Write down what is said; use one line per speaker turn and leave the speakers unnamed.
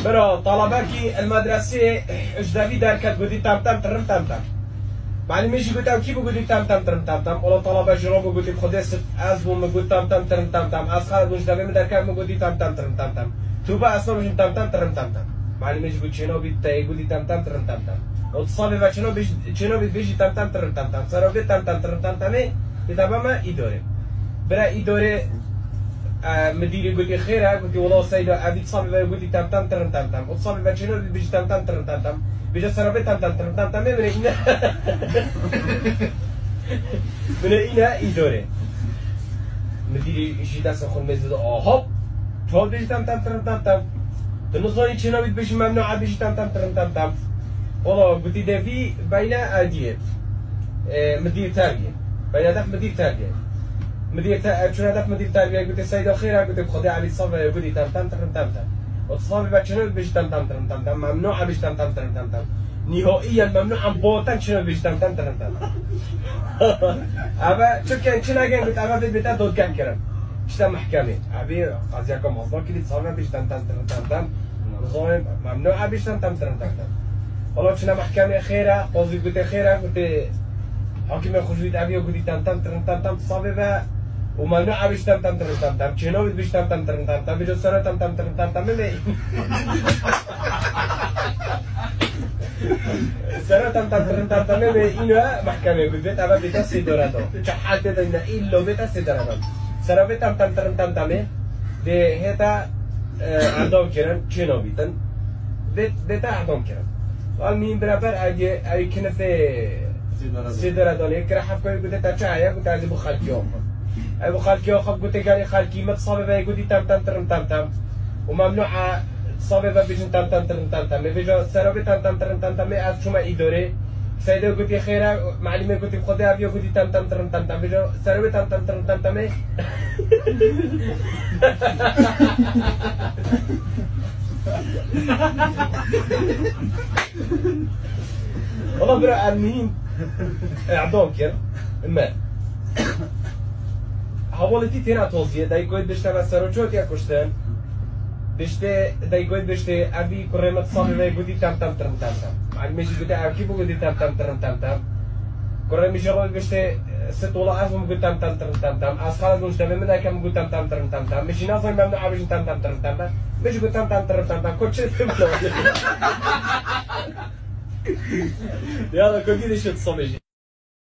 برا طلباكي المدرسة ايش دافي داركت قدي تام تام ترم تام تام معلميش قلت او كيف قدي تام تام ترم تام تام ولا طلبة جروب قلت بخدي ست ازبو مقول تام تام ترم تام تام اسخال مش دافي مداركت مقولي تام تام ترم تام تام توبا اصلا مش تام تام ترم تام تام معلميش قلت شنو بيتاي قولي تام تام ترم تام تام وتصابي بقى شنو بيجي تام تام ترم تام تام صاروا بيت تام تام ترم تام تام يتابع ما يدوري برا يدوري مديري قلت لي خير قلت لي والله سيدة ابي تصابي بقى قلت لي تام تام ترم تام تام وتصابي بقى شنو بيجي تام تام ترم تام تام بيجي صاروا بيت تام تام ترم تام تام من هنا من هنا يدوري مديري يجي داس اخو المزيد هوب هوب بيجي تام تام ترم تام تام تنظري شنو بيجي ممنوع بيجي تام تام ترم تام تام والله قلت لي ده في بين اديه مدير تربيه بين هدف مدير تربيه شنو هدف مدير تربيه قلت السيده خير قلت بخدي علي الصبر قلت لي تم تم تم تم تم والصبر بعد شنو بيجي تم تم تم تم تم ممنوع بيجي تم تم تم تم تم نهائيا ممنوع بوتن شنو بيجي تم تم تم تم ابا شو كان شنو كان قلت ابا في البيت دود كان كرم اشتا محكمه ابي قضيكم مصدر كده صار بيجي تم تم تم تم تم ظالم ممنوع بيجي تم تم تم تم والله شنا محكمة خيرة قاضي قلت خيرة قلت حاكم خشويت أبي وقلت تم تم تم تم تم صاببة وممنوع بيش تم تم تم تم تم شنو بيش تم تم تم تم تم بيجو سنة تم تم تم تم تم ملي سنة تم تم تم تم تم ملي إنها محكمة قلت بيت أبا بيتا سيدوراتو شحالت إنه إلو بيتا سيدوراتو سنة بيت تم تم تم تم تم ده هتا عندهم كرن شنو بيتن بيتا عندهم كرن المهم برابر اگه کنفه سیدر دانه که رحف کنی گوته تا چه گوته از بو خالکی آخر ای بو خالکی آخر گوته گانی خالکی مت صابه بای گوتی تم تم ترم تم تم و ممنوع صابه بای بیشن تم تم ترم تم تم میفجا سرابه تم تم ترم تم تم از شما ایداره سیده گوتی خیره معلمه گوتی خدا ابیا گوتی تم تم ترم تم تم میفجا سرابه تم تم ترم تم تم والله برا المهم اعدام كر ما حوالتي تينا توصيه داي قويت بشتا مسروچوت يا كشتن بشتا داي قويت بشتا ابي كرمت صامي ما يقولي تم تم تم تم تم عاد ماشي قلت ابي كيف قلت تم تم تم تم تم كرمي جرب بشتا ست والله افهم قلت تم تم تم تم تم اسخال مش تمام من كم قلت تم تم تم تم تم ماشي ناظر ممنوع ابي تم تم تم تم تم ماشي قلت تم تم تم تم تم كل شيء يلا كل كده شو تصمجي